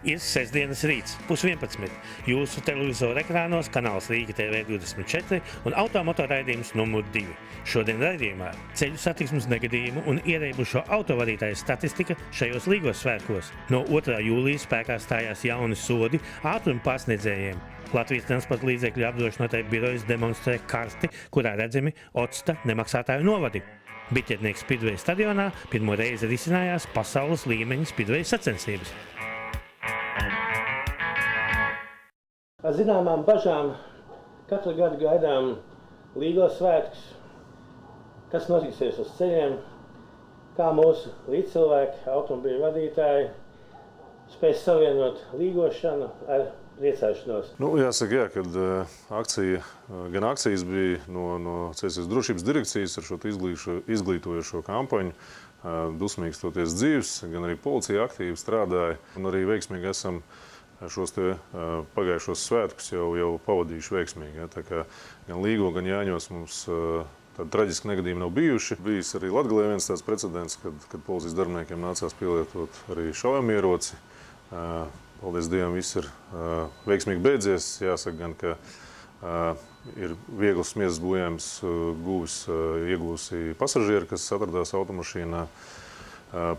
Ir sestdienas rīts, 10:11. Jūsu televizora ekrānos kanāls Rīga TV 24 un automotoraidījums numur 2. Šodien raidījumā ceļu satiksmes negadījumu un ierēbušo autovadītāju statistika šajos Līgos svētkos. No 2. jūlija spēkā stājās jauni sodi ātruma pārsniedzējiem. Latvijas transporta līdzekļu apdrošinātāju birojas demonstrē karti, kurā redzami octa nemaksātāju novadi. Biķernieks Spidvej stadionā pirmo reizi risinājās pasaules līmeņa Spidvej sacensības. Ar zināmām bažām katru gadu gaidām Līgos svētkus, kas notiksies uz ceļiem, kā mūsu līdzcilvēki, automobīļu vadītāji spēs savienot līgošanu ar priecāšanos. Jāsaka, kad gan akcijas bija no CSS drošības direkcijas ar šo izglītojošo kampaņu, dusmīgs toties dzīves, gan arī policija aktīvi strādāja un arī veiksmīgi esam šos pagājušos svētkus jau pavadījuši veiksmīgi. Tā kā gan Līgo, gan Jāņos mums tādi traģiski negadījumi nav bijuši. Bijis arī Latgalē viens tāds precedents, kad policijas darbiniekiem nācās pielietot arī šaujamieroci. Paldies Dievam, viss ir veiksmīgi beidzies. Jāsaka gan, ka ir viegls miesas bojājums iegūsi pasažieri, kas atradās automašīnā,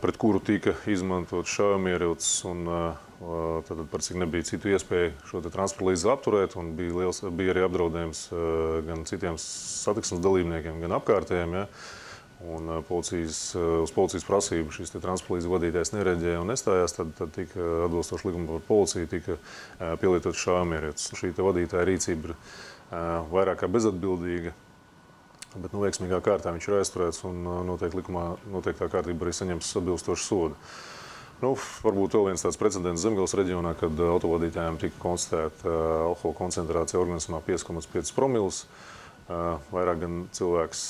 pret kuru tika izmantot šaujamierocis un tad par cik nebija citu iespēju šo transporta līdzekli apturēt un bija arī apdraudējums gan citiem satiksmes dalībniekiem, gan apkārtējiem. Ja? Un uz policijas prasību šis transporta līdzekļu vadītājs nereaģēja un nestājās, tad tika atbilstoši likuma par policiju tika pielietots šaujamierocis. Šī vadītāja rīcība ir vairāk kā bezatbildīga. Bet veiksmīgā kārtā viņš ir aizturēts un noteikti likumā noteiktā kārtība arī saņems atbilstošu sodu. Varbūt vēl viens tāds precedents Zemgales reģionā, kad autovadītājiem tika konstatēta alkohola koncentrācija organismā 5,5 promils. Vairāk gan cilvēks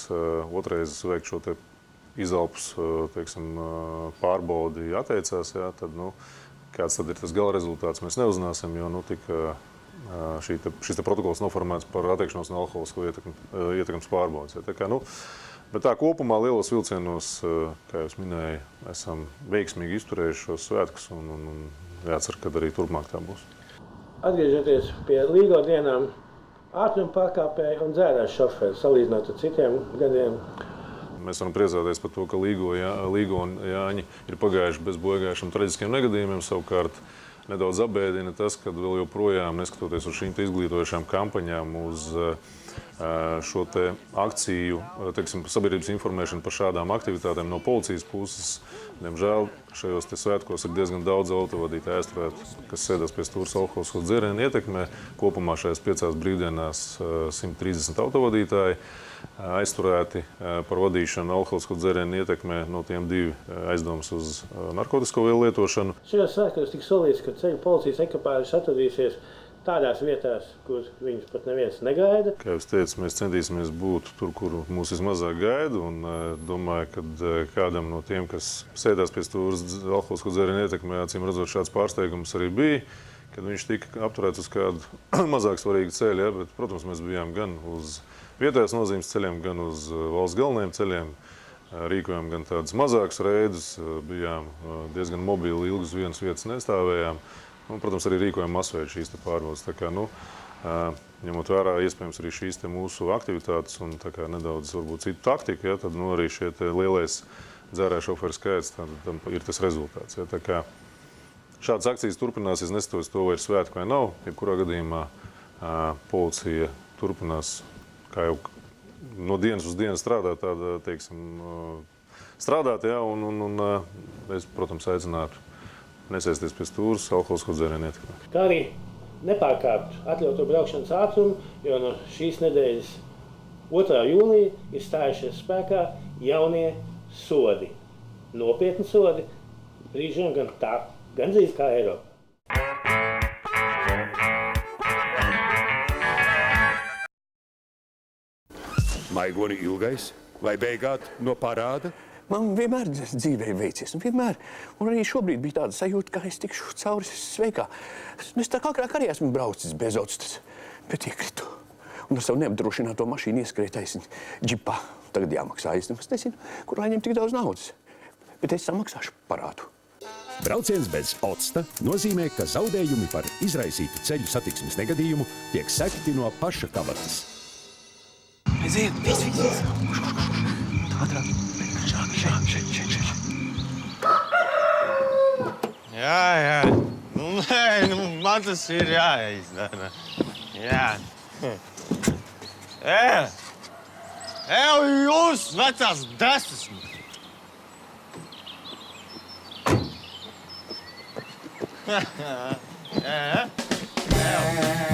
otrais veikt šo izelpus pārbaudi atteicās, ja, tad kāds tad ir tas gala rezultāts, mēs neuzzināsim, jo tika šis protokols noformēts par atteikšanos no alkoholisko ietekmes pārbaudes. Ja. Bet tā kopumā lielos vilcienos, kā jūs minēju, esam veiksmīgi izturējuši šos svētkus un jācer, ka arī turpmāk tā būs. Atgriežoties pie Līgo dienām, ātruma pārkāpēji un dzērāju šoferi salīdzinot ar citiem gadiem. Mēs varam priecāties par to, ka Līgo un Jāņi ir pagājuši bez bojagājušiem traģiskiem negadījumiem. Savukārt nedaudz abēdina tas, ka vēl joprojām, neskatoties uz šīm izglītojošām kampaņām, uz šo akciju, sabiedrības informēšanu par šādām aktivitātēm no policijas puses, diemžēl šajos svētkos ir diezgan daudz autovadītāju aizturētu, kas sēdās pie stūres alkoholisko dzērienu ietekmē. Kopumā šajās 5 brīvdienās 130 autovadītāji aizturēti par vadīšanu alkoholisko dzērienu ietekmē, no tiem 2 aizdomas uz narkotisko vielu lietošanu. Šajos svētkos tika solīts, ka ceļu policijas ekipāžas atradīsies tādās vietās, kur viņus pat neviens negaida. Kā jūs teicat, mēs centīsimies būt tur, kur mūs vismazāk gaida, un domāju, ka kādam no tiem, kas sēdās pie stūres alkoholisko dzērienu ietekmē, acīm redzot, šāds pārsteigums arī bija, kad viņš tika apturēts uz kādu mazāk svarīgu ceļu. Ja? Bet, protams, mēs bijām gan uz vietējās nozīmes ceļiem, gan uz valsts galvenajiem ceļiem. Rīkojām gan tādus mazākus reidus, bijām diezgan mobili, ilgus vienas vietas nestāvējām. Un, protams, arī rīkojam masveida šīs pārbaudes. Tā kā, ņemot vērā iespējams arī šīs mūsu aktivitātes un nedaudz varbūt citu taktiku, ja, tad arī šie lielais dzērāju šoferu skaits, tam ir tas rezultāts. Ja. Tā kā šādas akcijas turpināsies, neskatoties to, vai ir svētki vai nav. Jebkurā gadījumā policija turpinās, kā jau no dienas uz dienu strādāt, ja, un es, protams, aicinātu nesēsties pie stūres alkoholisko dzērienu ietekmē. Kā arī nepārkāpt atļauto braukšanas ātrumu, jo no šīs nedēļas 2. jūlija ir stājušies spēkā jaunie sodi. Nopietni sodi, brīžiem gan gandrīz kā Eiropā. Maigoni ilgais vai beigāt no parāda? Man vienmēr dzīvē veicies, vienmēr. Un arī šobrīd bija tāda sajūta, ka es tikšu cauri sveikā. Es tā kā agrāk arī esmu braucis bez odstas, bet iekritu. Un ar savu neapdrošināto mašīnu ieskrēju taisni džipā. Tagad jāmaksā, es nemaz nezinu, kur lai ņem tik daudz naudas. Bet es samaksāšu parādu. Brauciens bez octa nozīmē, ka zaudējumi par izraisītu ceļu satiksmes negadījumu tiek sekti no paša kabatas. Aiziet, viss. Ātrāk. Šeit. Jā. Nē, man tas ir jāizdara. Jā. Jūs vecās desas!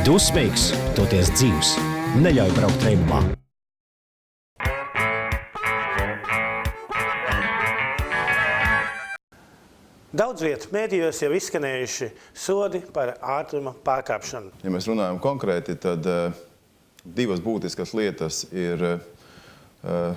Dusmīgs, toties dzīvs. Neļauj braukt reibumā. Daudz vietu mēdījos jau izskanējuši sodi par ātruma pārkāpšanu. Ja mēs runājam konkrēti, tad divas būtiskas lietas ir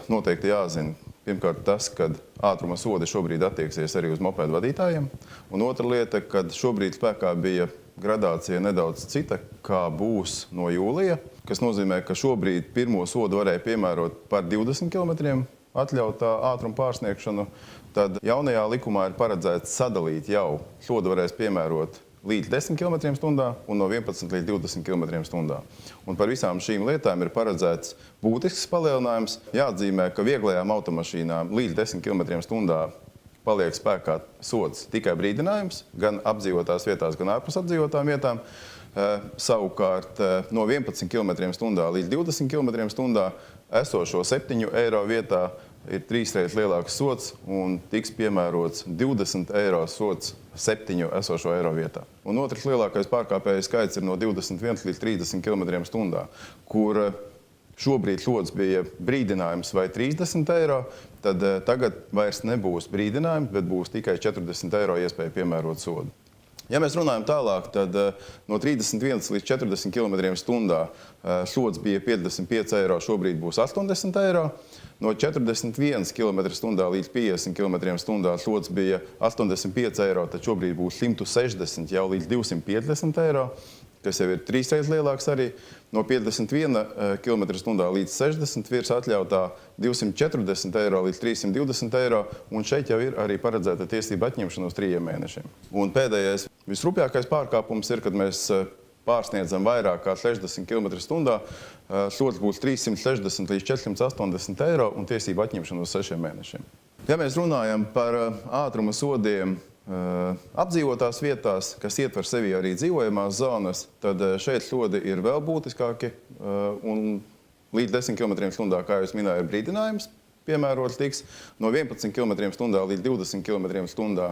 noteikti jāzina. Pirmkārt tas, ka ātruma sodi šobrīd attieksies arī uz mopēdu vadītājiem. Un otra lieta, kad šobrīd spēkā bija gradācija nedaudz cita, kā būs no jūlija, kas nozīmē, ka šobrīd pirmo sodu varēja piemērot par 20 km atļautā ātruma pārsniegšanu. Tad jaunajā likumā ir paredzēts sadalīt jau. Sodu varēs piemērot līdz 10 km/h un no 11 līdz 20 km/h. Un par visām šīm lietām ir paredzēts būtisks palielinājums. Jāatzīmē, ka vieglajām automašīnām līdz 10 km/h paliek spēkā sods tikai brīdinājums, gan apdzīvotās vietās, gan ārpus apdzīvotām vietām. Savukārt no 11 km/h līdz 20 km/h esošo 7 eiro vietā ir 3 reizes lielāks sods un tiks piemērots 20 eiro sods 7 esošo eiro vietā. Un otrs lielākais pārkāpēju skaits ir no 21 līdz 30 km/h, kur šobrīd sods bija brīdinājums vai 30 eiro, tad tagad vairs nebūs brīdinājums, bet būs tikai 40 eiro iespēja piemērot sodu. Ja mēs runājam tālāk, tad no 31 līdz 40 km/h sods bija 55 eiro, šobrīd būs 80 eiro. No 41 km/h līdz 50 km/h sods bija 85 eiro, tad šobrīd būs 160 jau līdz 250 eiro, kas jau ir 3 reizes lielāks arī. No 51 km/h līdz 60 virs atļautā 240 eiro līdz 320 eiro, un šeit jau ir arī paredzēta tiesība atņemšana uz 3 mēnešiem. Un pēdējais, visrupjākais pārkāpums ir, kad mēs pārsniedzam vairāk kā 60 km/h, sods būs 360 līdz 480 eiro un tiesība atņemšana uz 6 mēnešiem. Ja mēs runājam par ātruma sodiem apdzīvotās vietās, kas ietver sevi arī dzīvojamās zonas, tad šeit sodi ir vēl būtiskāki un līdz 10 km/h, kā jūs minēju, ir brīdinājums piemērots tiks. No 11 km/h līdz 20 km/h,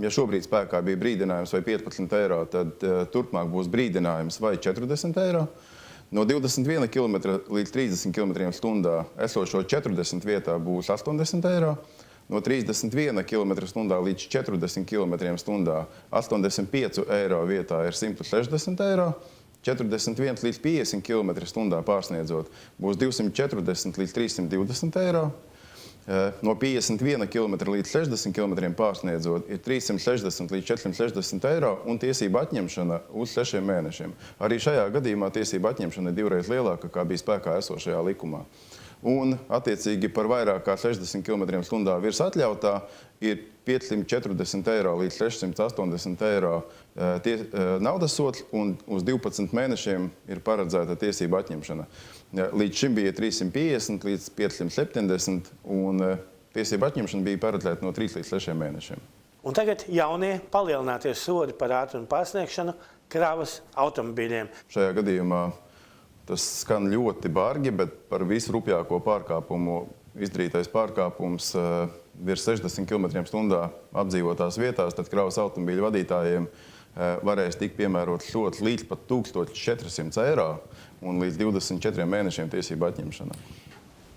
ja šobrīd spēkā bija brīdinājums vai 15 eiro, tad turpmāk būs brīdinājums vai 40 eiro. No 21 km līdz 30 km/h esošo 40 vietā būs 80 eiro. No 31 km/h līdz 40 km/h 85 eiro vietā ir 160 eiro. 41 līdz 50 km/h pārsniedzot būs 240 līdz 320 eiro. No 51 km līdz 60 km pārsniedzot ir 360 līdz 460 eiro un tiesība atņemšana uz 6 mēnešiem. Arī šajā gadījumā tiesība atņemšana ir 2 reizes lielāka, kā bija spēkā esošajā likumā. Un, attiecīgi, par vairāk kā 60 km/h virs atļautā ir 540 eiro līdz 680 eiro naudas sods, un uz 12 mēnešiem ir paredzēta tiesība atņemšana. Līdz šim bija 350 līdz 570, un tiesība atņemšana bija paredzēta no 3 līdz 6 mēnešiem. Un tagad jaunie palielinātie sodi par ātrumu pārsniegšanu kravas automobīļiem. Šajā gadījumā tas skan ļoti bargi, bet par visrupjāko pārkāpumu izdarītais pārkāpums virs 60 km/h apdzīvotās vietās, tad kravas automobīļu vadītājiem varēs tikt piemērots sods līdz pat 1400 eiro un līdz 24 mēnešiem tiesība atņemšana.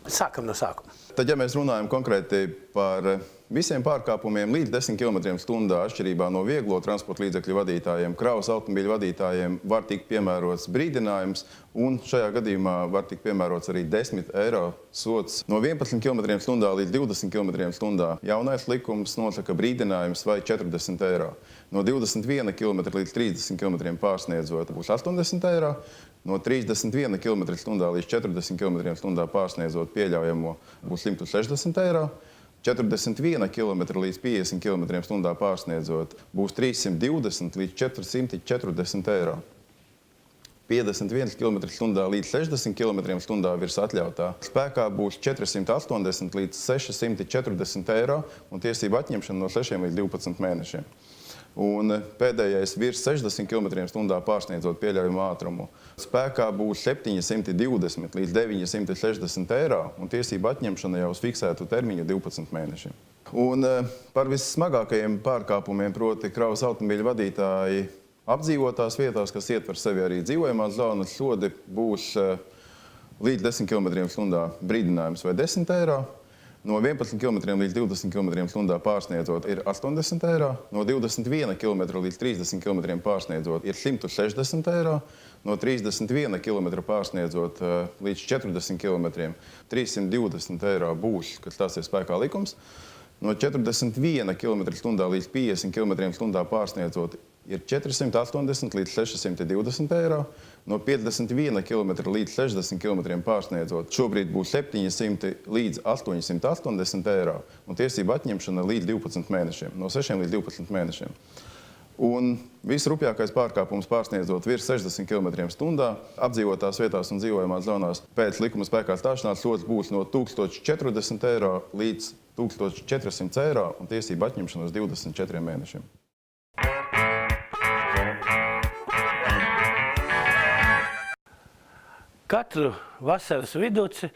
Sākam no sākuma. Tad, ja mēs runājam konkrēti par visiem pārkāpumiem līdz 10 km/h atšķirībā no vieglo transporta līdzekļu vadītājiem, kravas automobīļu vadītājiem var tikt piemērots brīdinājums, un šajā gadījumā var tikt piemērots arī 10 eiro sods. No 11 km/h līdz 20 km/h jaunais likums nosaka brīdinājums vai 40 eiro. No 21 km līdz 30 km pārsniedzot būs 80 eiro. No 31 km/h līdz 40 km/h pārsniedzot pieļaujamo būs 160 eiro. 41 km līdz 50 km/h pārsniedzot, būs 320 līdz 440 eiro. 51 km/h līdz 60 km/h virs atļautā. Spēkā būs 480 līdz 640 eiro un tiesību atņemšana no 6 līdz 12 mēnešiem. Un pēdējais virs 60 km/h pārsniedzot pieļaujumu ātrumu. Spēkā būs 720 līdz 960 eiro un tiesību atņemšana jau uz fiksētu termiņu 12 mēnešiem. Un par vissmagākajiem pārkāpumiem, proti kravas automobīļu vadītāji apdzīvotās vietās, kas ietver sevi arī dzīvojamās zonas, sodi būs līdz 10 km/h brīdinājums vai 10 eiro. No 11 km līdz 20 km/h pārsniedzot ir 80 eiro, no 21 km līdz 30 km pārsniedzot ir 160 eiro, no 31 km pārsniedzot līdz 40 km 320 eiro būs, kad stāsies spēkā likums. No 41 km/h līdz 50 km/h pārsniedzot ir 480 līdz 620 eiro, no 51 km līdz 60 km pārsniedzot šobrīd būs 700 līdz 880 eiro un tiesību atņemšana līdz 12 mēnešiem, no 6 līdz 12 mēnešiem. Un visrupjākais pārkāpums pārsniedzot virs 60 km/h apdzīvotās vietās un dzīvojamās zonās pēc likuma spēkā stāšanās sods būs no 1040 eiro līdz 1400 eiro un tiesību atņemšana uz 24 mēnešiem. Katru vasaras viduci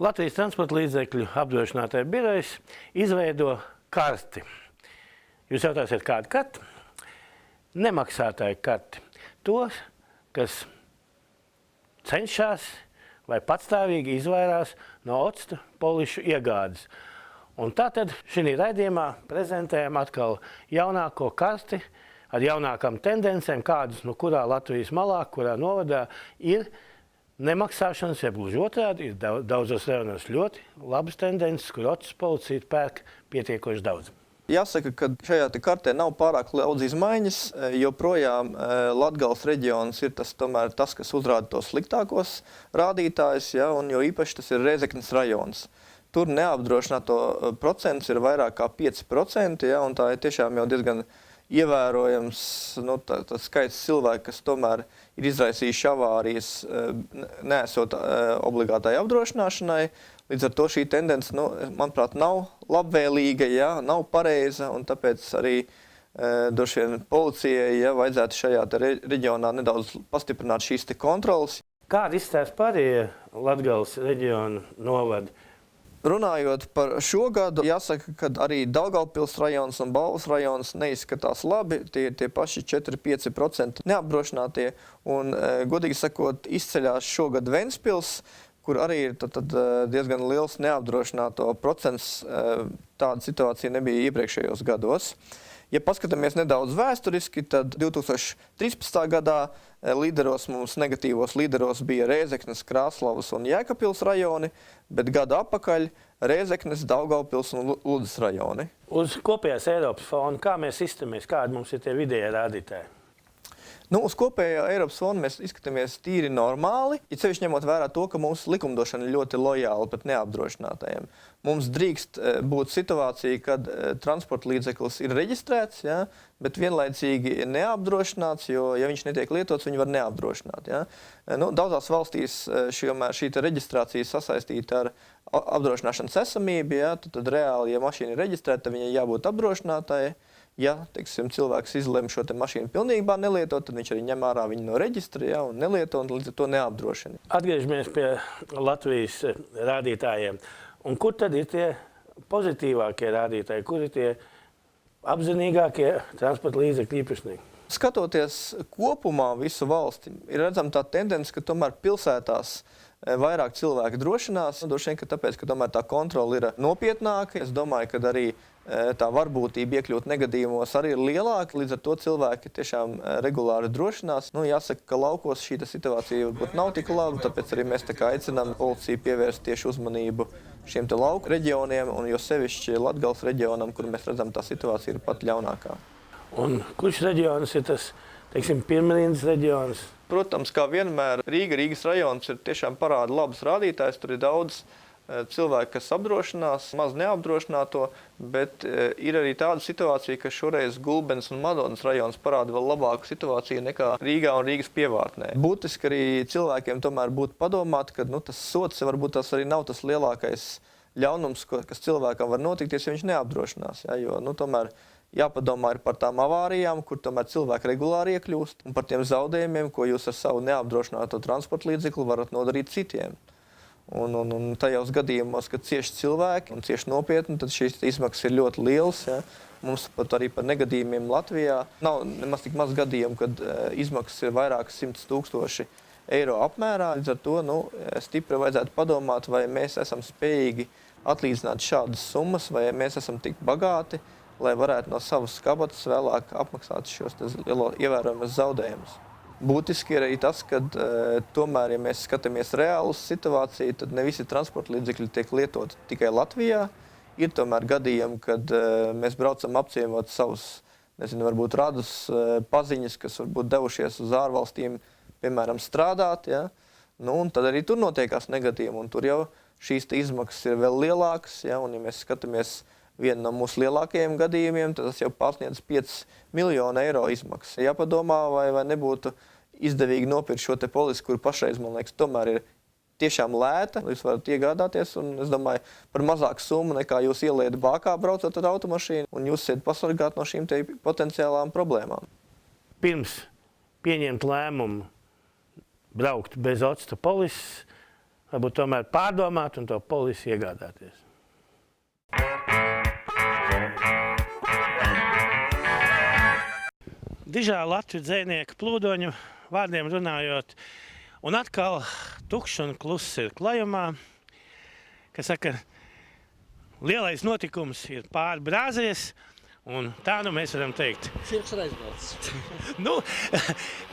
Latvijas transporta līdzekļu apdrošinātāju birojs izveido karti. Jūs jautāsiet, kādu karti? Nemaksātāju karti. Tos, kas cenšas vai patstāvīgi izvairās no octu polišu iegādes. Un tātad šī raidījumā prezentējam atkal jaunāko karti ar jaunākām tendencēm, kādas no kurā Latvijas malā, kurā novadā ir nemaksāšanas, ja gluži otrādi, ir daudzos rajonos ļoti labas tendences, kur octus policija pērk pietiekoši daudz. Jāsaka, ka šajā kartē nav pārāk daudz izmaiņas, joprojām Latgales reģions ir tomēr tas, kas uzrāda tos sliktākos rādītājus, ja, un jo īpaši tas ir Rēzeknes rajons. Tur neapdrošināto procents ir vairāk kā 5%, ja, un tā ir tiešām jau diezgan ievērojams tas skaits cilvēku, kas tomēr ir izraisījuši avārijas, neesot obligātai apdrošināšanai. Līdz ar to šī tendence, manuprāt, nav labvēlīga, ja, nav pareiza, un tāpēc arī droši vien policijai vajadzētu šajā reģionā nedaudz pastiprināt šīs kontrolas. Kāda izstāsta pārējie Latgales reģionu novadi? Runājot par šo gadu, jāsaka, ka arī Daugavpils rajons un Balvas rajons neizskatās labi. Tie ir tie paši 4–5% neapdrošinātie. Un, godīgi sakot, izceļās šogad Ventspils, kur arī ir diezgan liels neapdrošināto procents. Tāda situācija nebija iepriekšējos gados. Ja paskatāmies nedaudz vēsturiski, tad 2013. gadā mums negatīvos līderos bija Rēzeknes, Krāslavas un Jēkabpils rajoni, bet gadu atpakaļ Rēzeknes, Daugavpils un Ludzas rajoni. Uz kopējās Eiropas fona, kā mēs izskatāmies, kādi mums ir tie vidējie rādītāji? Uz kopējā Eiropas fona mēs izskatāmies tīri normāli, ja sevišķi ņemot vērā to, ka mūsu likumdošana ir ļoti lojāla pret neapdrošinātajiem. Mums drīkst būt situācija, kad transporta līdzeklis ir reģistrēts, ja, bet vienlaicīgi ir neapdrošināts, jo, ja viņš netiek lietots, viņu var neapdrošināt. Ja. Daudzās valstīs šī reģistrācija sasaistīta ar apdrošināšanas esamību, ja, tad reāli, ja mašīna ir reģistrēta, viņai jābūt apdrošinātāji. Ja, teiksim, cilvēks izlem šo mašīnu pilnībā nelietot, tad viņš arī ņem ārā viņu no reģistra, ja, un nelieto, un līdz ar to neapdrošina. Atgriežamies pie Latvijas rādītājiem. Un kur tad ir tie pozitīvākie rādītāji? Kur ir tie apzinīgākie transporta līdzekļu īpašnieki? Skatoties kopumā visu valsti, ir redzama tā tendence, ka tomēr pilsētās vairāk cilvēki drošinās. Droši vien, ka tāpēc, ka tomēr tā kontrola ir nopietnāka. Es domāju, ka arī tā varbūtība iekļūt negadījumos arī ir lielāka. Līdz ar to cilvēki tiešām regulāri drošinās. Jāsaka, ka laukos šī situācija varbūt nav tik laba, tāpēc arī mēs aicinām policiju pievērst tieši uzmanību šiem lauku reģioniem, un jo sevišķi Latgales reģionam, kur mēs redzam, tā situācija ir pat ļaunākā. Un kurš reģions ir tas, teiksim, pirmrindas reģions? Protams, kā vienmēr, Rīgas rajons ir tiešām parāda labas rādītājs. Tur ir daudz cilvēki, kas apdrošinās, maz neapdrošināto, bet ir arī tāda situācija, ka šoreiz Gulbenes un Madonas rajons parāda vēl labāku situāciju nekā Rīgā un Rīgas pievārtnē. Būtiski arī cilvēkiem tomēr būtu padomāt, ka tas sods varbūt tas arī nav tas lielākais ļaunums, kas cilvēkam var notikties, ja viņš neapdrošinās. Ja, jo tomēr jāpadomā ir par tām avārijām, kur tomēr cilvēki regulāri iekļūst, un par tiem zaudējumiem, ko jūs ar savu neapdrošināto transporta līdzekli varat nodarīt citiem. Un tajos gadījumos, kad cieši cilvēki un cieši nopietni, tad šīs izmaksas ir ļoti lielas. Ja. Mums pat arī par negadījumiem Latvijā nav nemaz tik maz gadījumu, kad izmaksas ir vairākas 100 000 eiro apmērā. Līdz ar to stipri vajadzētu padomāt, vai mēs esam spējīgi atlīdzināt šādas summas, vai mēs esam tik bagāti, lai varētu no savas kabatas vēlāk apmaksāt šos ievērojamus zaudējumus. Būtiski ir arī tas, ka tomēr, ja mēs skatāmies reālu situāciju, tad ne visi transporta līdzekļi tiek lietoti tikai Latvijā. Ir tomēr gadījumi, kad mēs braucam apciemot savus, varbūt radus paziņas, kas varbūt devušies uz ārvalstīm, piemēram, strādāt. Ja? Un tad arī tur notiekās negadījumi, un tur jau šīs izmaksas ir vēl lielākas. Ja? Un, ja mēs skatāmies vienu no mūsu lielākajiem gadījumiem, tad tas jau pārsniedz 5 miljonu eiro izmaksas. Jāpadomā, vai nebūtu izdevīgi nopirkt šo te polisi, kur pašreiz, man liekas, tomēr ir tiešām lēta. Jūs varat iegādāties, un es domāju, par mazāku summu nekā jūs ieliedat bākā braucot ar automašīnu, un jūs esat pasargāti no šīm te potenciālām problēmām. Pirms pieņemt lēmumu braukt bez octa polises, varbūt tomēr pārdomāt un to polisi iegādāties. Dižā Latviju dzejnieku plūdoņu vārdiem runājot, un atkal tukšs un kluss ir klajumā, kas saka, lielais notikums ir pārbrāzies, un tā mēs varam teikt. Cirks ir aizbraucis.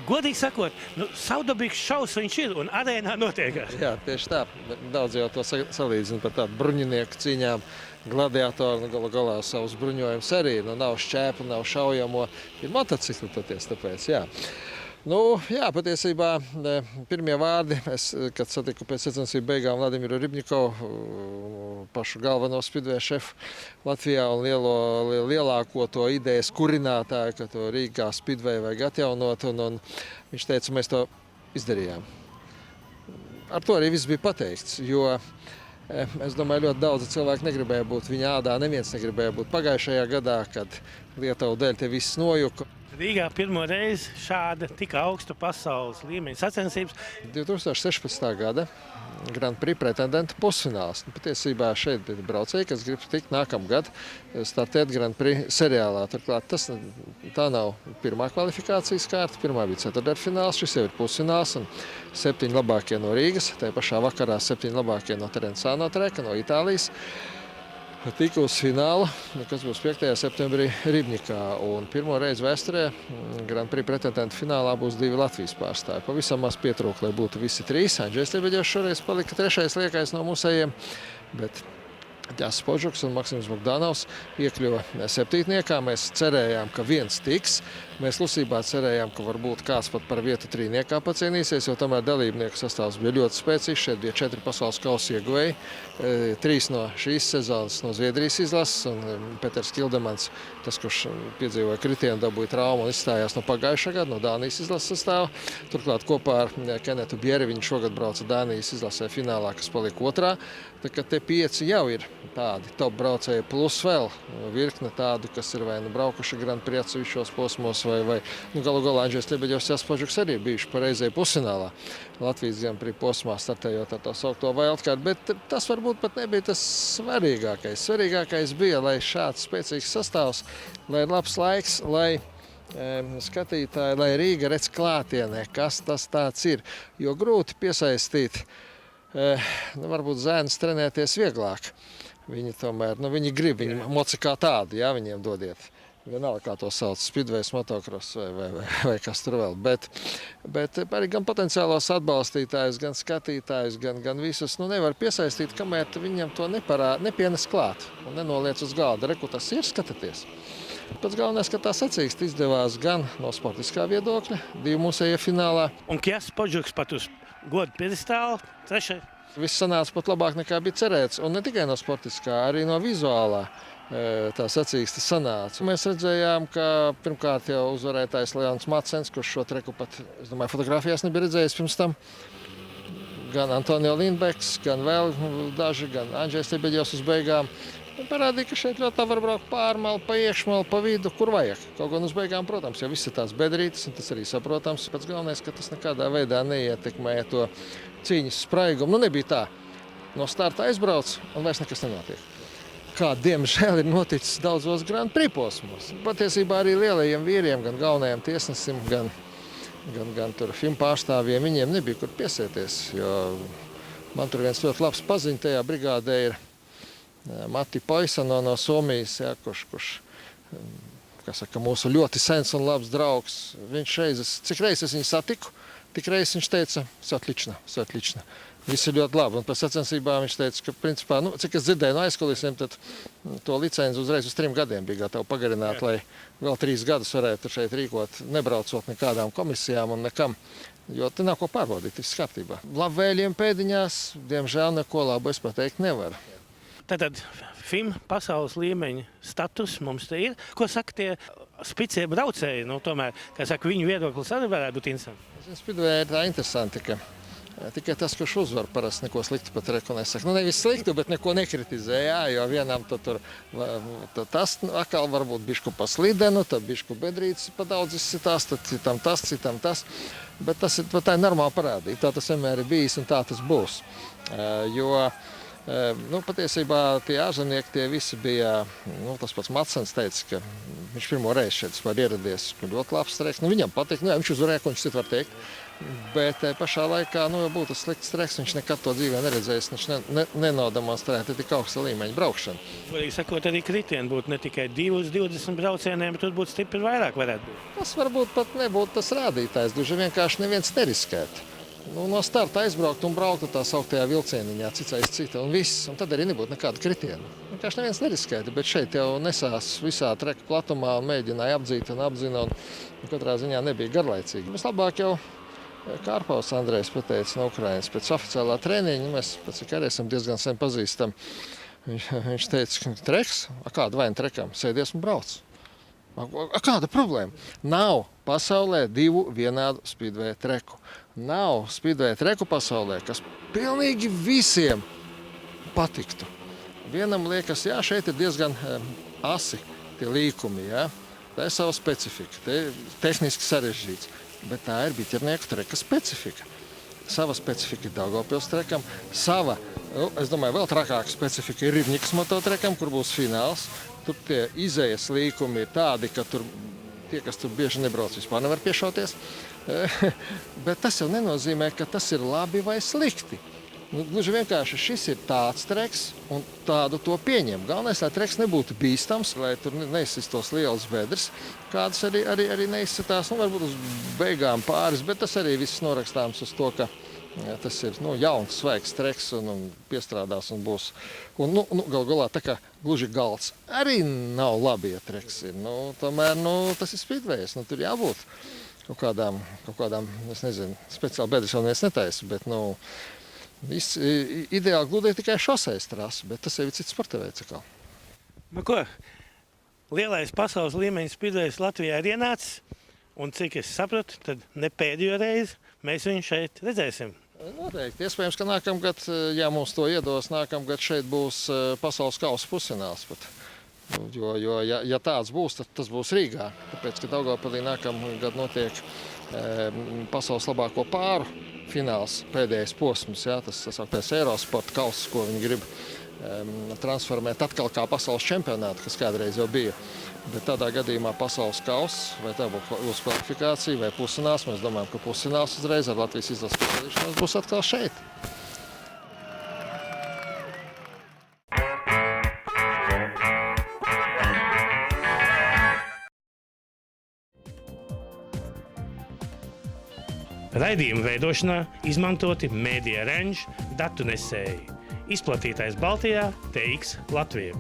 Godīgi sakot, savdabīgs šaus viņš ir, un arēnā notiekās. Jā, tieši tā. Daudz jau to salīdzina par tādu bruņinieku cīņām. Gladiatori galu galā savus bruņojumus arī. Nav šķēpu, nav šaujamo. Ir motocikli toties, tāpēc, jā. Jā, patiesībā pirmie vārdi, kad satiku pēc sacensību beigām Vladimiru Ribņikovu, pašu galveno speedway šefu Latvijā un lielāko to idejas kurinātāju, ka to Rīgā speedway vajag atjaunot, un viņš teica, mēs to izdarījām. Ar to arī viss bija pateikts, jo es domāju, ļoti daudzi cilvēki negribēja būt viņa ādā, neviens negribēja būt pagājušajā gadā, kad Lietuva dēļ te viss nojuka. Rīgā pirmo reizi šāda tik augsta pasaules līmeņa sacensības. 2016. gada Grand Prix pretendentu pusfināls. Patiesībā šeit ir braucēji, kas grib tikt nākamgad startēt Grand Prix seriālā. Turklāt tā nav pirmā kvalifikācijas kārta. Pirmā bija ceturtdaļfināls, šis jau ir pusfināls un 7 labākie no Rīgas. Tajā pašā vakarā 7 labākie no Terenzāno treka, no Itālijas. Tika uz finālu, kas būs 5. septembrī Ribņikā. Un pirmo reizi vēsturē Grand Prix pretendentu finālā būs 2 Latvijas pārstāvi. Pavisam maz pietrūka, lai būtu visi 3. Andžejs Ļebeģevs šoreiz palika 3. liekais no mūsējiem, bet Jānis Podžuks un Maksims Bogdanovs iekļuva 7. Mēs cerējām, ka viens tiks. Mēs Lusībā cerējām, ka varbūt kāds pat par vietu 3. pacīnīsies, jo tomēr dalībnieku sastāvs bija ļoti spēcīgs. Šeit bija 4 pasaules kausa ieguvēji, 3 no šīs sezonas no Zviedrijas izlases, un Peters Kildemans, tas, kurš piedzīvoja kritienu, dabūja traumu un izstājās no pagājušā gada, no Dānijas izlases sastāva. Turklāt kopā ar Kenetu Bjeri viņš šogad brauca Dānijas izlasē finālā, kas palika 2. Tā kā te 5 jau ir tādi top braucēji, plus vēl virkne tādu, kas ir vai braukuši Grand Prix atsevišķos posmos, vai galu galā Andžejs Ļebeģevs, Jānis Podžuks arī bijuši pareizēji pusfinālā Latvijas Grand Prix posmā startējot ar tā saukto wildcard, bet tas varbūt pat nebija tas svarīgākais. Svarīgākais bija, lai šāds spēcīgs sastāvs, lai ir labs laiks, lai skatītāji, lai Rīga redz klātienē, kas tas tāds ir, jo grūti piesaistīt varbūt zēnus trenēties vieglāk. Viņi tomēr, viņi grib, viņi moci kā tādu, jā, viņiem dodiet. Vienalga, kā to sauc, speedways, motocross vai kas tur vēl. Bet arī gan potenciālos atbalstītājus, gan skatītājus, gan visus nevar piesaistīt, kamēr viņam to nepienes klāt un nenoliec uz galda. Reku tas ir, skatieties. Pats galvenais, ka tā sacīkst izdevās gan no sportiskā viedokļa, 2 mūsējie finālā. Un Jānis Podžuks pat uz godu piedestālu, 3. Viss sanāca pat labāk nekā bija cerēts. Un ne tikai no sportiskā, arī no vizuālā. Tā sacīksta sanāca. Mēs redzējām, ka pirmkārt jau uzvarētājs Leons Macens, kurš šo treku pat, es domāju, fotografijās nebija redzējis pirms tam. Gan Antonio Lindbeks, gan vēl daži, gan Andžejs Tebeļevs uz beigām. Parādīja, ka šeit ļoti var braukt pārmalu, pa iekšmalu, pa vidu, kur vajag. Kaut gan uz beigām, protams, jau viss ir tās bedrītes, un tas arī saprotams. Pats galvenais, ka tas nekādā veidā neietekmēja to cīņas spraigumu. Nu, nebija tā. No starta aizbrauc, un vairs nekas nenotiek. Kā, diemžēl, ir noticis daudzos Grand Prix posmos. Patiesībā arī lielajiem vīriem, gan galvenajiem tiesnesim, gan tur FIM pārstāvjiem, viņiem nebija kur piesēties, jo man tur viens ļoti labs paziņa tajā brigādē ir Matti Poisano no Somijas, ja, kurš kā saka, mūsu ļoti sens un labs draugs. Viņš reizes, cik reizes es viņu satiku, tik reizes viņš teica, все отлично. Viss ir ļoti labi. Un pēc sacensībām viņš teica, ka, principā, nu, cik es dzirdēju no aizkulisēm, tad to licenci uzreiz uz 3 gadiem bija gatavi pagarināt, lai vēl 3 gadus varētu šeit rīkot, nebraucot nekādām komisijām un nekam. Jo te nav ko pārbaudīt, viss kārtībā. Labvēļiem pēdiņās, diemžēl, neko labu es pateikt nevaru. Tātad FIM pasaules līmeņa status mums te ir. Ko saka tie spicie braucēji? Nu, tomēr, kā saka, viņu viedoklis arī varētu būt interesants. Spidvejā ir tā interesanti, ka tikai tas, kurš uzvar, parasti neko sliktu pat reku nesaka. Nu, nevis sliktu, bet neko nekritizē, jā, jo vienam tur tas atkal varbūt bišku pa slidenu, tad bišku bedrītes pa daudz izsitās, tad citam tas. Bet tas ir, tā ir normāli parādīt. Tā tas vienmēr ir bijis un tā tas būs. Jo nu, patiesībā tie ārzemnieki, tie visi bija, nu, tas pats Macens teica, ka viņš pirmo reizi šeit var ieradies, ļoti labs treks. Nu, viņam patīk, nu, jā, viņš uzvarēja, ko viņš citu var teikt. Bet pašā laikā, nu, ja būtu slikts treks, viņš nekad to dzīvē neredzējis, viņš nenodemonstrēja tik augsta līmeņa braukšanu. Varīgi sakot, arī kritieni būtu ne tikai 2 uz 20 braucieniem, bet tur būtu stipri vairāk varētu būt. Tas varbūt pat nebūtu tas rādītājs, duži vienkārši neviens neriskētu. Nu, no starta aizbraukt un braukt tā sauktajā vilcieniņā, cits aiz cita un viss. Un tad arī nebūtu nekāda kritiena. Vienkārši neviens neriskēja, bet šeit jau nesās visā treka platumā un mēģināja apdzīt un apzina. Un katrā ziņā nebija garlaicīgi. Vislabāk jau Kārpaus Andrejs pateica no Ukrainas pēc oficiālā treniņa. Mēs pēc arī esam diezgan sen pazīstam. Viņš teica, ka treks, kāda vaina trekam, sēdies un brauc. Kāda problēma? Nav pasaulē 2 vienādu spīdvēja treku. Nav spīdvēja treku pasaulē, kas pilnīgi visiem patiktu. Vienam liekas, jā, šeit ir diezgan asi tie līkumi, jā. Tā ir sava specifika, te ir tehniski sarežģīts, bet tā ir biķernieku treka specifika. Sava specifika ir Daugavpils trekam, sava, es domāju, vēl trakāka specifika ir Rivņikas mototrekam, kur būs fināls. Tur tie izējas līkumi ir tādi, ka tur tie, kas tur bieži nebrauc, vispār nevar piešauties. Bet tas jau nenozīmē, ka tas ir labi vai slikti. Nu, gluži vienkārši šis ir tāds treks, un tādu to pieņem. Galvenais, lai treks nebūtu bīstams, lai tur neizsistos lielas bedres, kādas arī neizsitās, nu, varbūt uz beigām pāris, bet tas arī viss norakstāms uz to, ka ja, tas ir jauns, svaigs treks un piestrādās un būs. Un gal galā tā kā gluži galds arī nav labi, ja treks ir. Tomēr tas ir spīdvējs, tur jābūt kaut kādām, es nezinu, speciāli bedres vēl neviens netaisa, bet ideāli gludi ir tikai šoseis trasa, bet tas jau ir cits sporta veids atkal. Nu ko, lielais pasaules līmeņa spīdvējs Latvijā ir ienācis, un cik es sapratu, tad ne pēdējo reizi mēs viņu šeit redzēsim. Noteikti. Iespējams, ka nākamgad, ja mums to iedos, nākamgad šeit būs pasaules kausa pusfināls pat. Jo, ja tāds būs, tad tas būs Rīgā. Tāpēc, ka Daugavpilī nākamgad notiek pasaules labāko pāru fināls, pēdējais posms, jā, tas sauktais Eirosporta kauss, ko viņi grib transformēt atkal kā pasaules čempionātu, kas kādreiz jau bija. Bet tādā gadījumā pasaules kauss, vai tā būs kvalifikācija vai pusfināls, mēs domājam, ka pusfināls uzreiz ar Latvijas izlases piedalīšanos būs atkal šeit. Raidījuma veidošanā izmantoti Media Range datu nesēji. Izplatītājs Baltijā TX Latvija.